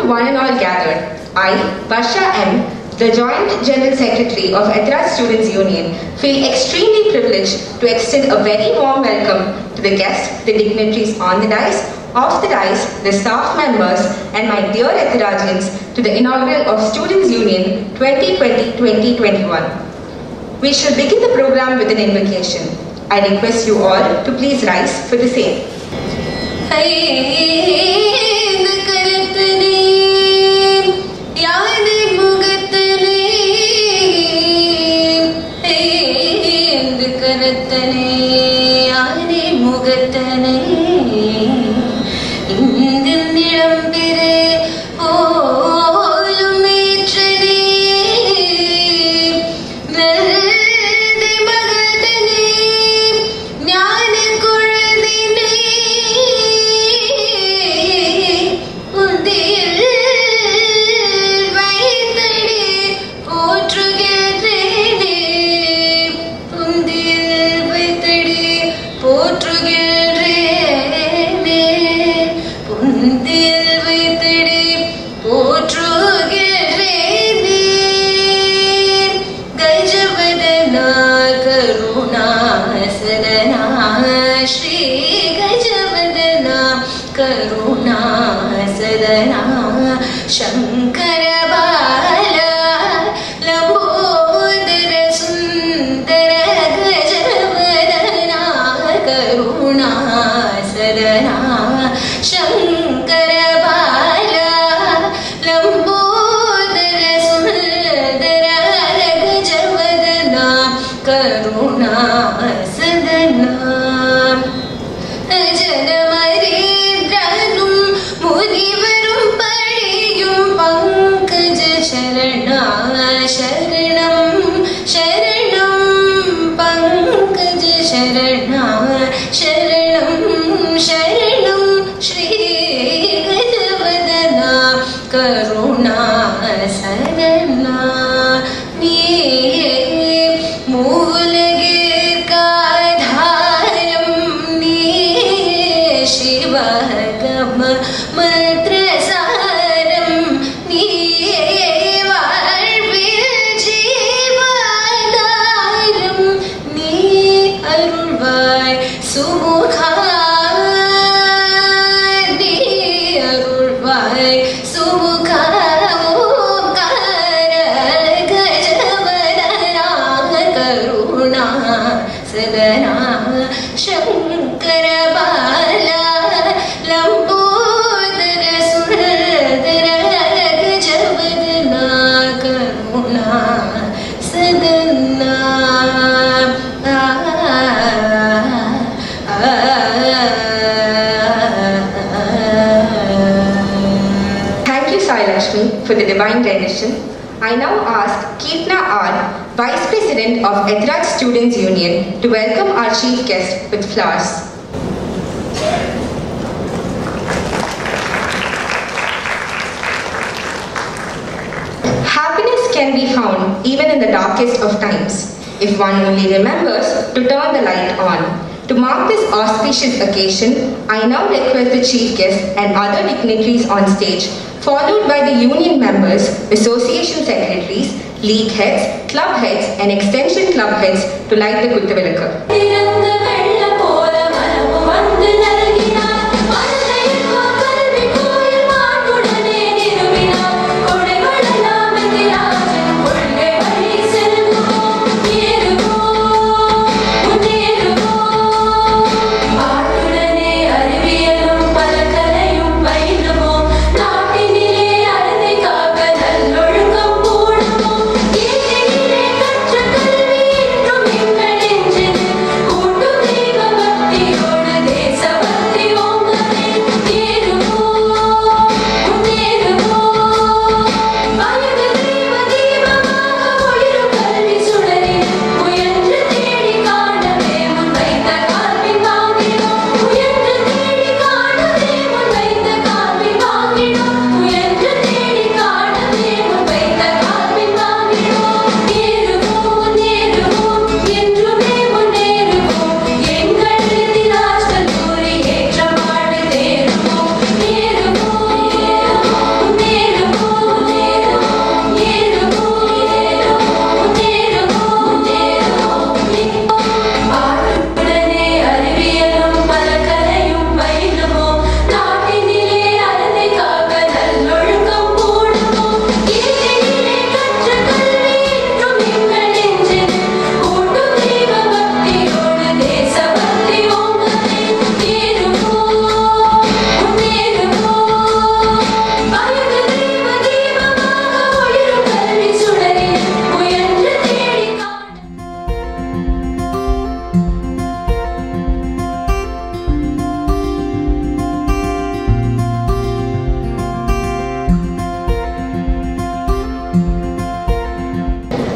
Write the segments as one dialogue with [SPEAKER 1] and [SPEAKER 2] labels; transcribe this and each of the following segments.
[SPEAKER 1] to one and all gathered, I, Varsha M., the Joint General Secretary of Ethiraj Students Union, feel extremely privileged to extend a very warm welcome to the guests, the dignitaries on the dais, off the dais, the staff members, and my dear Ethirajians to the inaugural of Students Union 2020-2021. We should begin the program with an invocation. I request you all to please rise for the same. For the divine rendition, I now ask Keetna R., Vice President of Ethiraj Students Union, to welcome our chief guest with flowers. Happiness can be found even in the darkest of times, if one only remembers to turn the light on. To mark this auspicious occasion, I now request the chief guest and other dignitaries on stage, followed by the union members, association secretaries, league heads, club heads, and extension club heads to light the Kuttavilakku.
[SPEAKER 2] Who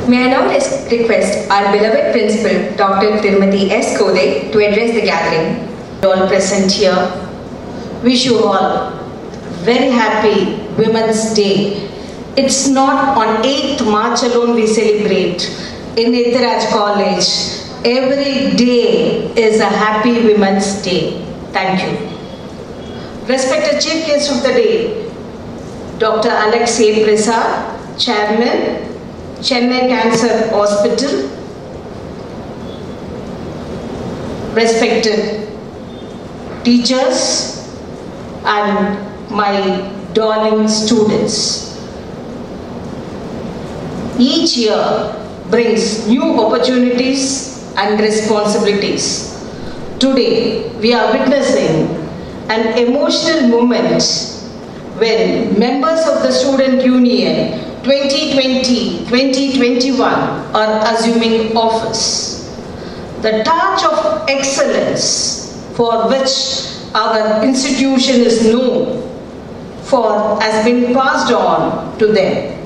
[SPEAKER 1] May I now request our beloved principal, Dr. Tirumati S. Kode, to address the gathering.
[SPEAKER 2] All present here, wish you all very happy Women's Day. It's not on 8th March alone we celebrate. In Ethiraj College, every day is a happy Women's Day. Thank you. Respected Chief Guest of the Day, Dr. Alex A. Prasad, Chairman, Chennai Cancer Hospital. Respected teachers and my darling students. Each year brings new opportunities and responsibilities. Today we are witnessing an emotional moment when members of the Student Union 2020-2021 are assuming office. The torch of excellence for which our institution is known for has been passed on to them.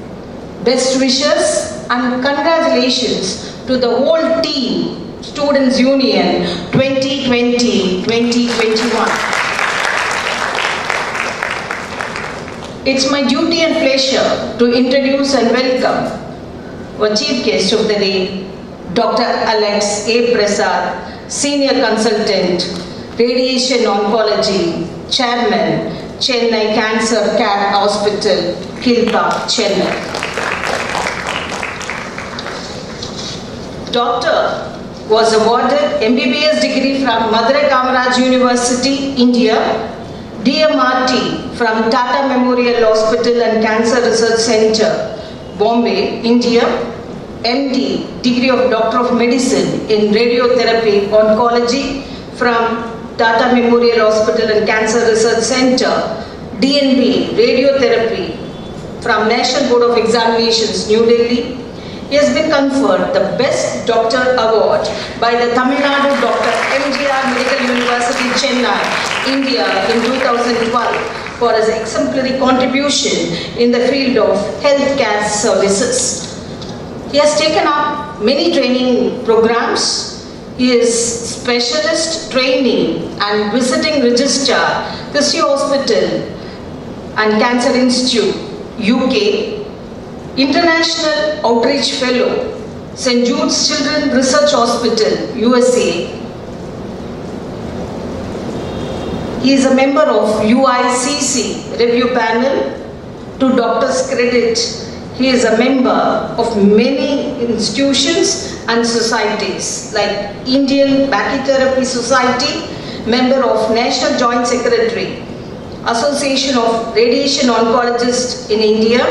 [SPEAKER 2] Best wishes and congratulations to the whole team, Students Union 2020-2021. It's my duty and pleasure to introduce and welcome our Chief Guest of the Day, Dr. Alex A. Prasad, Senior Consultant, Radiation Oncology, Chairman, Chennai Cancer Care Hospital, Kilpa, Chennai. Doctor was awarded MBBS degree from Madurai Kamaraj University, India, DMRT from Tata Memorial Hospital and Cancer Research Center, Bombay, India, MD, degree of Doctor of Medicine in Radiotherapy Oncology from Tata Memorial Hospital and Cancer Research Center, DNB, Radiotherapy from National Board of Examinations, New Delhi. He has been conferred the Best Doctor Award by the Tamil Nadu Dr. MGR Medical University, Chennai, India in 2012 for his exemplary contribution in the field of healthcare services. He has taken up many training programs. He is specialist training and visiting registrar, Christie Hospital and Cancer Institute, UK, International Outreach Fellow, St. Jude's Children's Research Hospital, USA. He is a member of UICC Review Panel. To doctor's credit, he is a member of many institutions and societies like Indian Brachytherapy Society, member of National Joint Secretary, Association of Radiation Oncologists in India,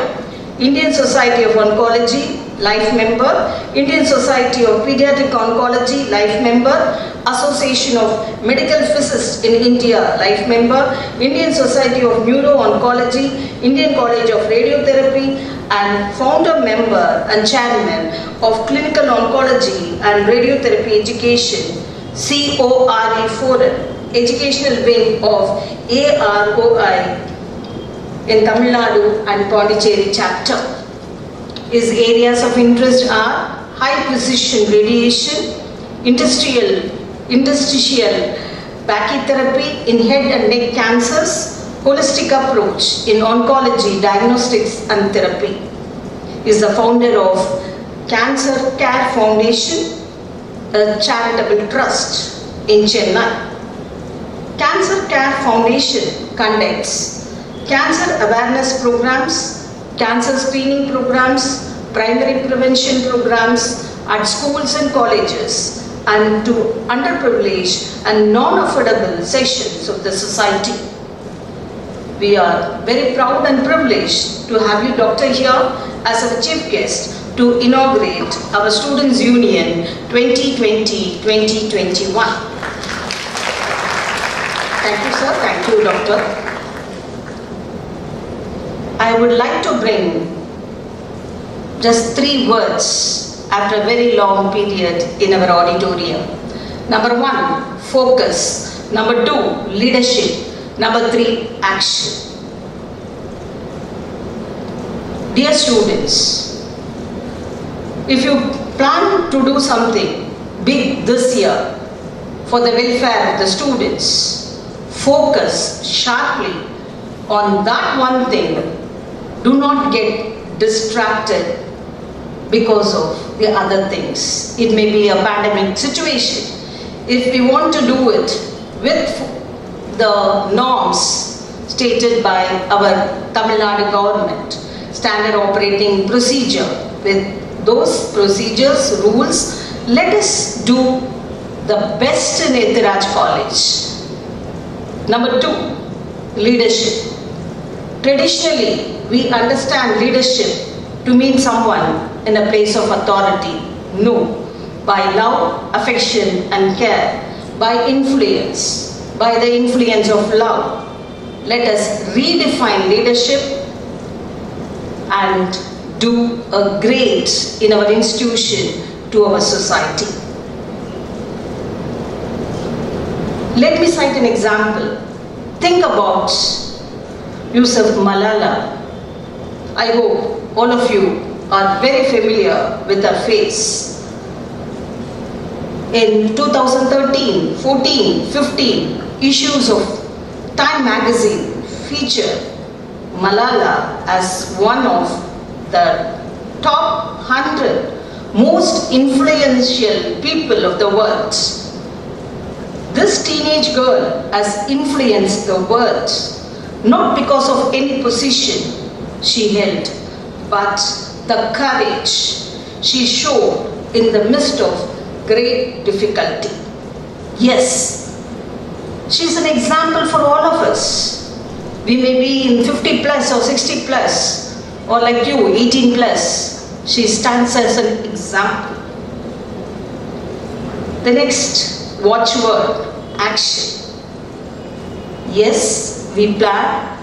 [SPEAKER 2] Indian Society of Oncology, Life Member, Indian Society of Pediatric Oncology, Life Member, Association of Medical Physicists in India, Life Member, Indian Society of Neuro-Oncology, Indian College of Radiotherapy, and founder member and chairman of Clinical Oncology and Radiotherapy Education, CORE Forum, Educational Wing of AROI in Tamil Nadu and Pondicherry chapter. His areas of interest are high precision radiation, interstitial brachytherapy in head and neck cancers, holistic approach in oncology, diagnostics and therapy. He is the founder of Cancer Care Foundation, a charitable trust in Chennai. Cancer Care Foundation conducts cancer awareness programs, cancer screening programs, primary prevention programs at schools and colleges and to underprivileged and non-affordable sections of the society. We are very proud and privileged to have you, Doctor, here as our chief guest to inaugurate our Students' Union 2020-2021. Thank you, sir. Thank you, Doctor. I would like to bring just 3 words after a very long period in our auditorium. Number 1, focus. Number 2, leadership. Number 3, action. Dear students, If you plan to do something big this year for the welfare of the students, focus sharply on that one thing. Do not get distracted because of the other things. It may be a pandemic situation. If we want to do it with the norms stated by our Tamil Nadu government, standard operating procedure, with those procedures, rules, let us do the best in Ethiraj College. Number 2, leadership. Traditionally, we understand leadership to mean someone in a place of authority. No. By love, affection and care, by influence, by the influence of love. Let us redefine leadership and do a great in our institution to our society. Let me cite an example. Think about Yusuf Malala. I hope all of you are very familiar with her face. In 2013, 14, 15, issues of Time magazine featured Malala as one of the top 100 most influential people of the world. This teenage girl has influenced the world not because of any position she held, but the courage she showed in the midst of great difficulty. Yes, she's an example for all of us. We may be in 50 plus or 60 plus, or like you, 18 plus. She stands as an example. The next watchword, action. Yes, we plan,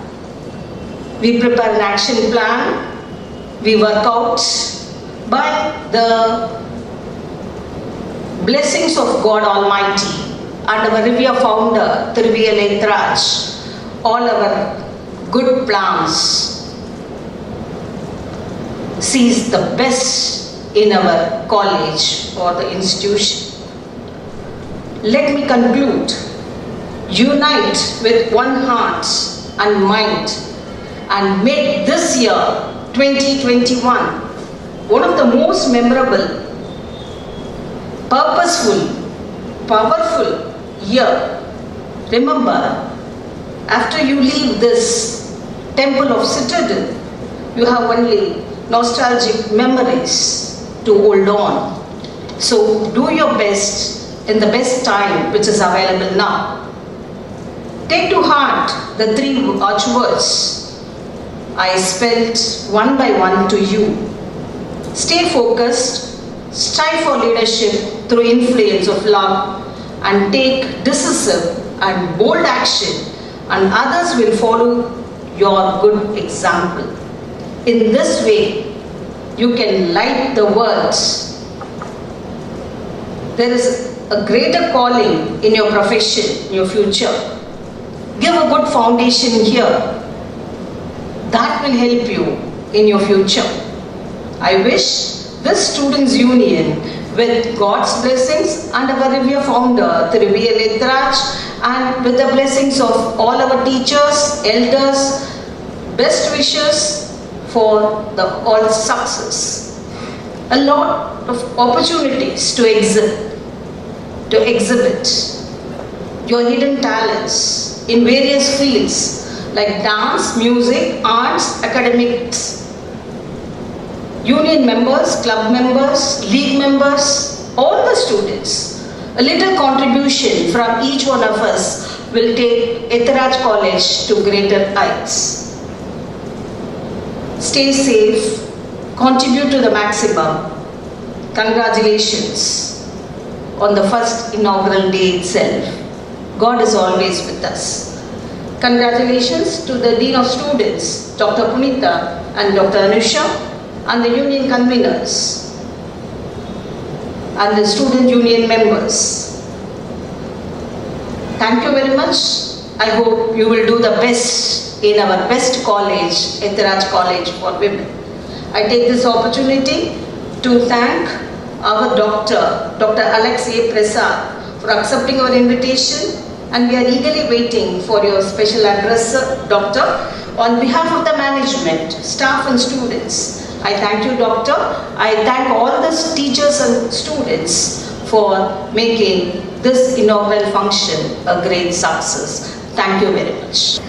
[SPEAKER 2] we prepare an action plan, we work out by the blessings of God Almighty and our revere founder, Ethiraj. All our good plans sees the best in our college or the institution. Let me conclude. Unite with one heart and mind and make this year 2021 one of the most memorable, purposeful, powerful year. Remember, after you leave this temple of citadel, you have only nostalgic memories to hold on. So do your best in the best time which is available now. Take to heart the 3 watchwords I spelled one by one to you. Stay focused, strive for leadership through influence of love, and take decisive and bold action, and others will follow your good example. In this way, you can light the world. There is a greater calling in your profession, in your future. Give a good foundation here. That will help you in your future. I wish this Students' Union, with God's blessings and our revere founder, the revered Ethiraj, and with the blessings of all our teachers, elders, best wishes for the all success. A lot of opportunities to exhibit your hidden talents in various fields like dance, music, arts, academics. Union members, club members, league members, all the students. A little contribution from each one of us will take Ethiraj College to greater heights. Stay safe, contribute to the maximum. Congratulations on the first inaugural day itself. God is always with us. Congratulations to the Dean of Students, Dr. Punita and Dr. Anusha, and the union conveners and the student union members. Thank you very much. I hope you will do the best in our best college, Ethiraj College for Women. I take this opportunity to thank our doctor, Dr. Alex A. Prasad, for accepting our invitation, and we are eagerly waiting for your special address, Doctor. On behalf of the management, staff and students, I thank you, Doctor. I thank all the teachers and students for making this inaugural function a great success. Thank you very much.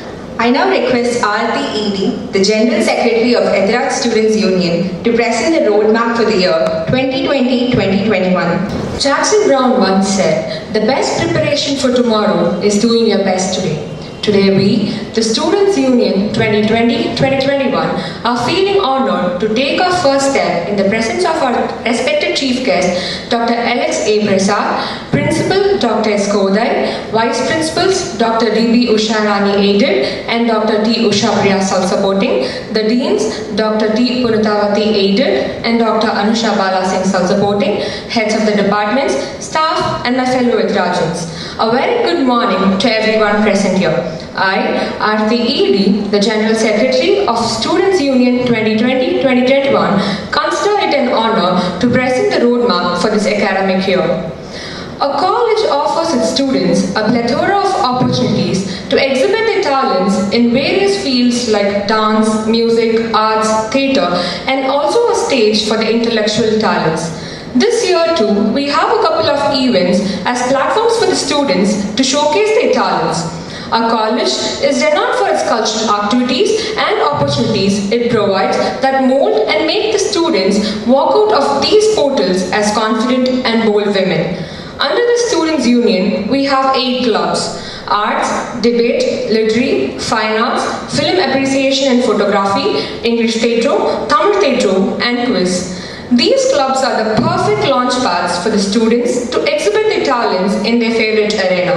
[SPEAKER 1] I now request Aarti ED, the General Secretary of Ethiraj Students Union, to present the roadmap for the year 2020-2021.
[SPEAKER 3] Jackson Brown once said, "The best preparation for tomorrow is doing your best today." Today we, the Students Union 2020-2021, are feeling honored to take our first step in the presence of our respected Chief Guest, Dr. Alex A. Prasad, Principal Dr. S. Kodai, Vice Principals Dr. D.B. Usharani Aided and Dr. T. Usha Priya supporting, the Deans Dr. T. Punatavati Aided and Dr. Anusha Bala Singh supporting, heads of the departments, staff and my fellow Ethirajans. A very good morning to everyone present here. I, Aarti ED, the General Secretary of Students Union 2020-2021, consider it an honor to present the roadmap for this academic year. A college offers its students a plethora of opportunities to exhibit their talents in various fields like dance, music, arts, theatre, and also a stage for the intellectual talents. This year too, we have a couple of events as platforms for the students to showcase their talents. Our college is renowned for its cultural activities and opportunities it provides that mold and make the students walk out of these portals as confident and bold women. Under the Students' Union, we have 8 clubs: Arts, Debate, Literary, Fine Arts, Film Appreciation and Photography, English Theatre, Tamil Theatre, and Quiz. These clubs are the perfect launch pads for the students to exhibit their talents in their favorite arena.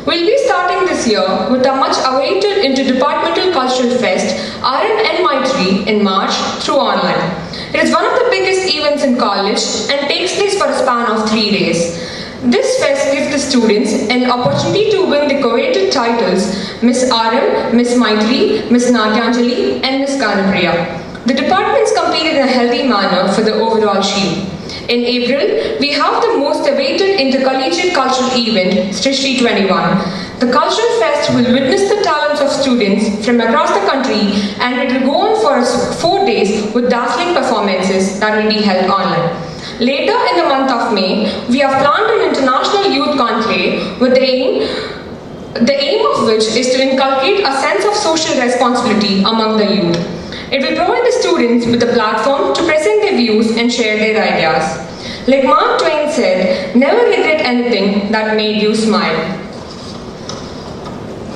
[SPEAKER 3] We'll be starting this year with a much awaited Interdepartmental Cultural Fest, RMNY3, in March through online. It is one of the biggest events in college and takes place for a span of 3 days. This fest gives the students an opportunity to win the coveted titles Miss RM, Miss Maitri, Miss Natyanjali and Miss Ganapriya. The departments compete in a healthy manner for the overall shield. In April, we have the most awaited intercollegiate cultural event, Srishti 21. The Cultural Fest will witness the talents of students from across the country, and it will go on for 4 days with dazzling performances that will be held online. Later in the month of May, we have planned an international youth conclave with the aim of which is to inculcate a sense of social responsibility among the youth. It will provide the students with a platform to present their views and share their ideas. Like Mark Twain said, never regret anything that made you smile.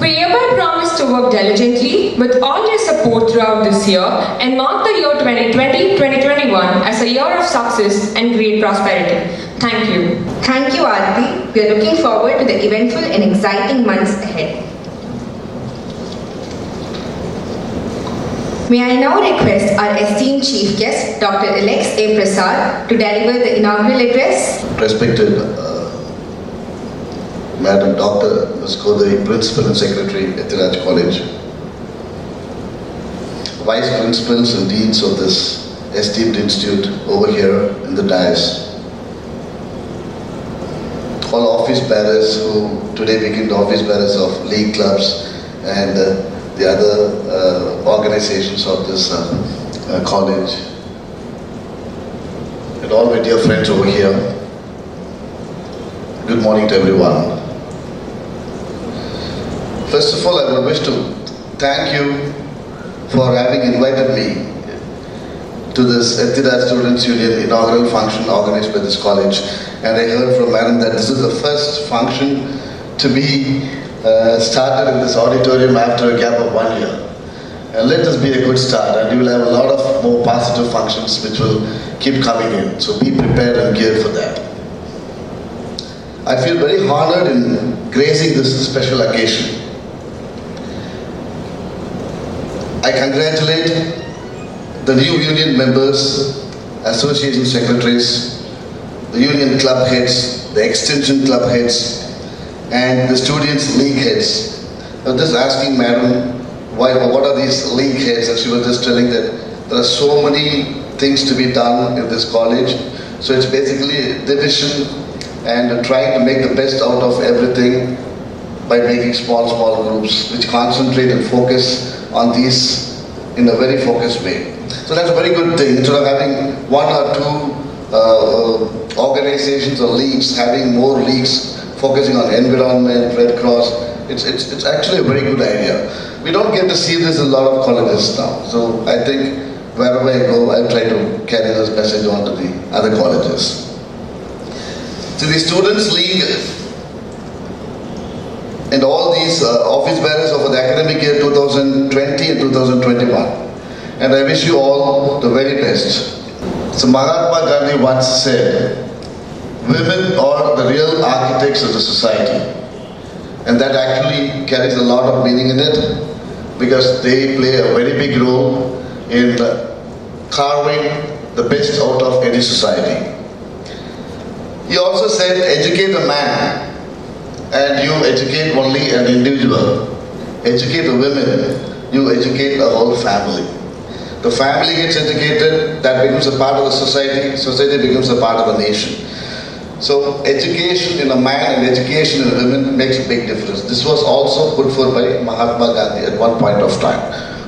[SPEAKER 3] We hereby promise to work diligently with all your support throughout this year and mark the year 2020-2021 as a year of success and great prosperity. Thank you.
[SPEAKER 1] Thank you, Aarti. We are looking forward to the eventful and exciting months ahead. May I now request our esteemed Chief Guest, Dr. Alex A. Prasad, to deliver the inaugural address.
[SPEAKER 4] Respected Madam Dr. Ms. Kodai, Principal and Secretary, Ethiraj College, Vice Principals and Deans of this esteemed institute over here in the dais, all office bearers who today became the office bearers of league clubs and the other organizations of this college, and all my dear friends over here. Good morning to everyone. First of all, I would wish to thank you for having invited me to this Ethiraj Students Union inaugural function organized by this college. And I heard from Madam that this is the first function to be started in this auditorium after a gap of 1 year. And let this be a good start, and you will have a lot of more positive functions which will keep coming in. So be prepared and geared for that. I feel very honored in gracing this special occasion. I congratulate the new union members, association secretaries, the union club heads, the extension club heads, and the students' league heads. I was just asking Madam, what are these league heads? And she was just telling that there are so many things to be done in this college. So it's basically division and trying to make the best out of everything by making small groups which concentrate and focus on these in a very focused way. So that's a very good thing. Instead of having one or two organizations or leagues, having more leagues focusing on environment, Red Cross, it's actually a very good idea. We don't get to see this in a lot of colleges now. So I think wherever I go, I try to carry this message on to the other colleges. So the Students' League and all these office bearers of the academic year 2020 and 2021. And I wish you all the very best. So Mahatma Gandhi once said, women are the real architects of the society. And that actually carries a lot of meaning in it because they play a very big role in carving the best out of any society. He also said, educate a man and you educate only an individual. Educate a woman, you educate a whole family. The family gets educated, that becomes a part of the society, society becomes a part of a nation. So education in a man and education in a woman makes a big difference. This was also put forth by Mahatma Gandhi at one point of time,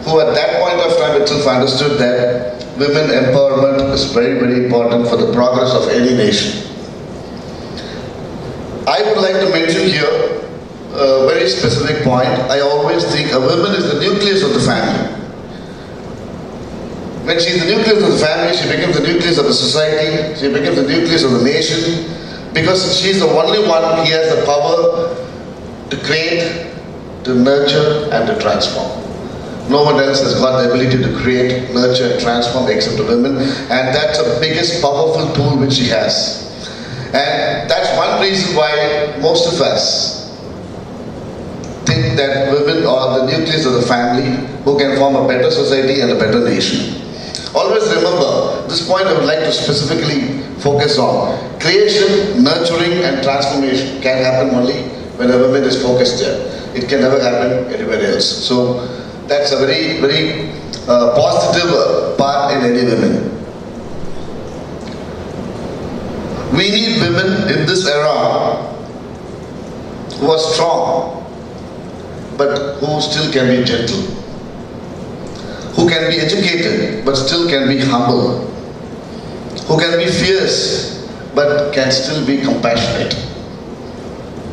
[SPEAKER 4] who at that point of time itself understood that women empowerment is very, very important for the progress of any nation. I would like to mention here a very specific point. I always think a woman is the nucleus of the family. When she is the nucleus of the family, she becomes the nucleus of the society, she becomes the nucleus of the nation, because she is the only one who has the power to create, to nurture and to transform. No one else has got the ability to create, nurture and transform except a woman, and that's the biggest powerful tool which she has. And that's one reason why most of us think that women are the nucleus of the family who can form a better society and a better nation. Always remember, this point I would like to specifically focus on. Creation, nurturing and transformation can happen only when a woman is focused there. It can never happen anywhere else. So that's a very, very positive part in any woman. We need women in this era who are strong, but who still can be gentle, who can be educated, but still can be humble, who can be fierce, but can still be compassionate,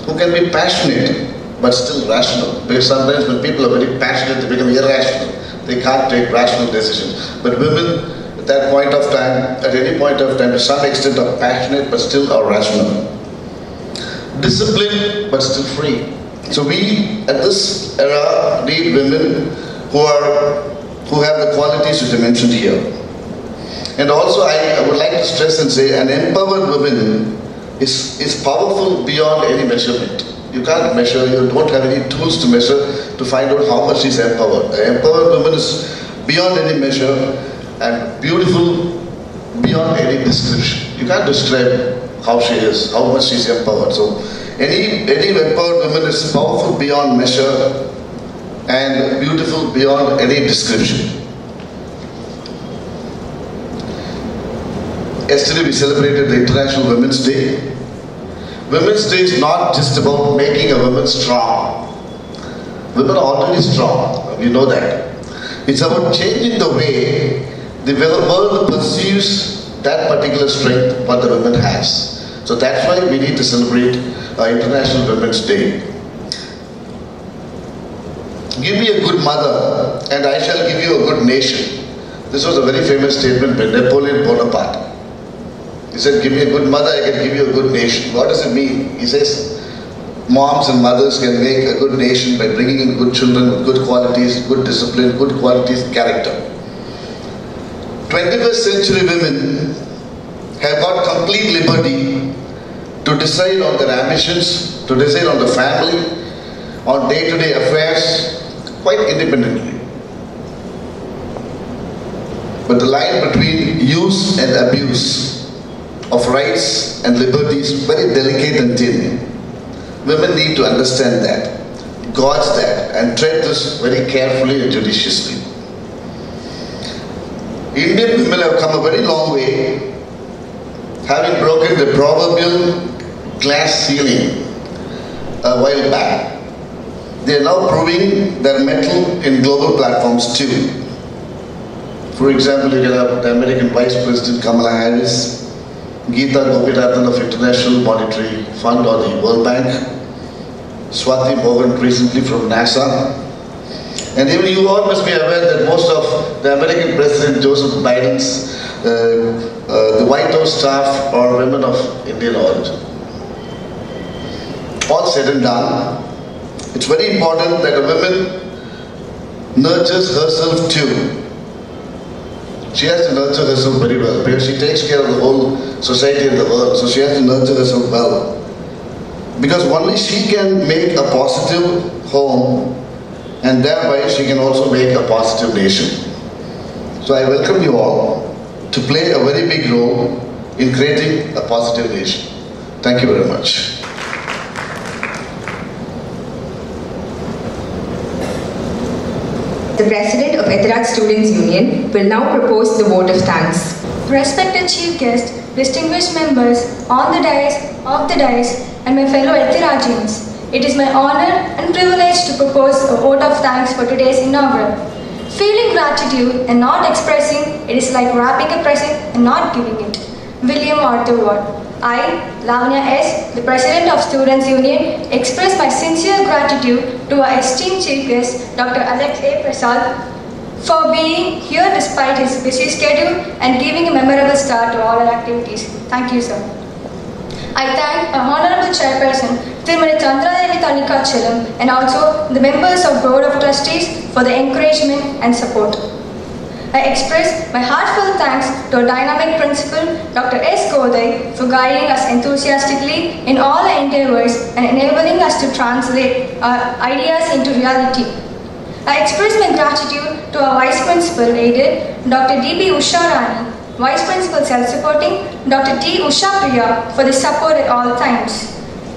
[SPEAKER 4] who can be passionate, but still rational. Because sometimes when people are very passionate, they become irrational. They can't take rational decisions. But women, at that point of time, at any point of time, to some extent are passionate, but still are rational. Disciplined, but still free. So we, at this era, need women who have the qualities which I mentioned here. And also I would like to stress and say an empowered woman is powerful beyond any measurement. You can't measure, you don't have any tools to measure to find out how much she's empowered. An empowered woman is beyond any measure and beautiful beyond any description. You can't describe how she is, how much she's empowered. So any empowered woman is powerful beyond measure and beautiful beyond any description. Yesterday we celebrated the International Women's Day. Women's Day is not just about making a woman strong. Women are already strong, we know that. It's about changing the way the world perceives that particular strength what the woman has. So that's why we need to celebrate International Women's Day. Give me a good mother and I shall give you a good nation. This was a very famous statement by Napoleon Bonaparte. He said, give me a good mother, I can give you a good nation. What does it mean? He says, moms and mothers can make a good nation by bringing in good children with good qualities, good discipline, good qualities, character. 21st century women have got complete liberty to decide on their ambitions, to decide on the family, on day-to-day affairs, quite independently. But the line between use and abuse of rights and liberties is very delicate and thin. Women need to understand that, gauge that, and tread this very carefully and judiciously. Indian women have come a very long way, having broken the proverbial glass ceiling a while back. They are now proving their mettle in global platforms too. For example, you can have the American Vice President Kamala Harris, Geeta Gopirathan of International Monetary Fund or the World Bank, Swati Mohan recently from NASA. And even you all must be aware that most of the American President Joseph Biden's the White House staff are women of Indian origin. All said and done, it's very important that a woman nurtures herself too. She has to nurture herself very well because she takes care of the whole society and the world. So she has to nurture herself well. Because only she can make a positive home and thereby she can also make a positive nation. So I welcome you all to play a very big role in creating a positive nation. Thank you very much.
[SPEAKER 1] The President of Ethiraj Students Union will now propose the vote of thanks.
[SPEAKER 5] Respected Chief Guest, distinguished members on the dais, off the dais, and my fellow Ethirajians, it is my honor and privilege to propose a vote of thanks for today's inaugural. Feeling gratitude and not expressing it is like wrapping a present and not giving it. William Arthur Ward. I, Lavanya S., the President of Students Union, express my sincere gratitude to our esteemed Chief Guest, Dr. Alex A. Prasad, for being here despite his busy schedule and giving a memorable start to all our activities. Thank you, sir. I thank our Honorable Chairperson, Thirumani Chandradeni Thanikachalam, and also the members of Board of Trustees for the encouragement and support. I express my heartfelt thanks to our dynamic principal, Dr. S. Godai, for guiding us enthusiastically in all our endeavors and enabling us to translate our ideas into reality. I express my gratitude to our Vice Principal aided, Dr. D.B. Usha Rani, Vice Principal Self-Supporting, Dr. T. Usha Priya, for the support at all times.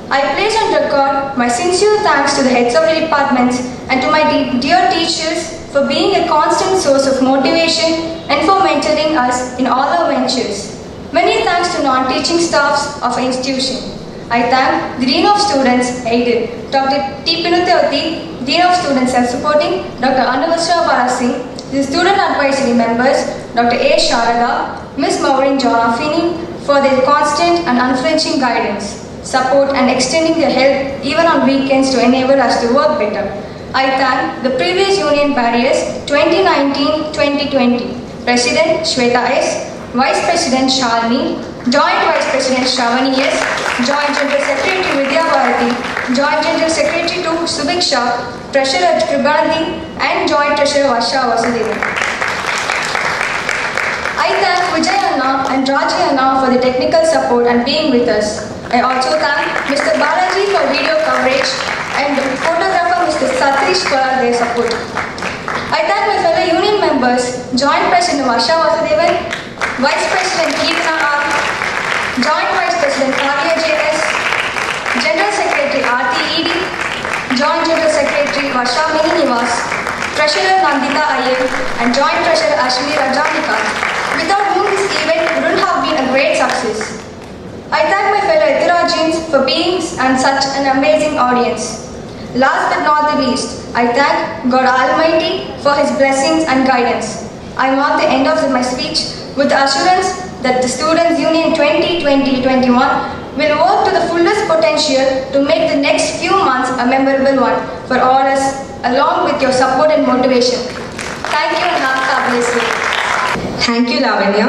[SPEAKER 5] I place on record my sincere thanks to the heads of the departments and to my dear teachers for being a constant source of motivation and for mentoring us in all our ventures. Many thanks to non-teaching staffs of our institution. I thank the Dean of Students, aided, Dr. T. Pinuthavati, Dean of Students Self-Supporting, Dr. Annavasra Barasingh, the Student Advisory members, Dr. A. Sharada, Ms. Maureen Jonafini, for their constant and unflinching guidance, support and extending their help even on weekends to enable us to work better. I thank the previous Union Barriers 2019-2020, President Shweta S., Vice President Shalini, Joint Vice President Shravani S., Joint General Secretary Vidya Bharati, Joint General Secretary to Subiksha, Treasurer Tribandi, and Joint Treasurer Varsha Vasudevan. I thank Vijay Anna and Raji Anna for the technical support and being with us. I also thank Mr. Balaji for video coverage and the photographer Mr. Satish for their support. I thank my fellow union members, Joint President Varsha Vasudevan, Vice President Keetana R, Joint Vice President Kavya J.S., General Secretary Aarti E.D., Joint General Secretary Varsha Mini Nivas, Treasurer Nandita Iyer, and Joint Treasurer Ashmi Rajanika, without whom this event wouldn't have been a great success. I thank my fellow Ethirajians for being and such an amazing audience. Last but not the least, I thank God Almighty for His blessings and guidance. I mark the end of my speech with the assurance that the Students' Union 2020-21 will work to the fullest potential to make the next few months a memorable one for all us, along with your support and motivation. Thank you and have a blessed day.
[SPEAKER 1] Thank you, Lavanya.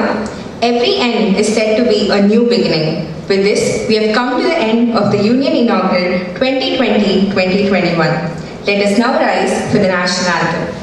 [SPEAKER 1] Every end is said to be a new beginning. With this, we have come to the end of the Union Inaugural 2020-2021. Let us now rise for the National Anthem.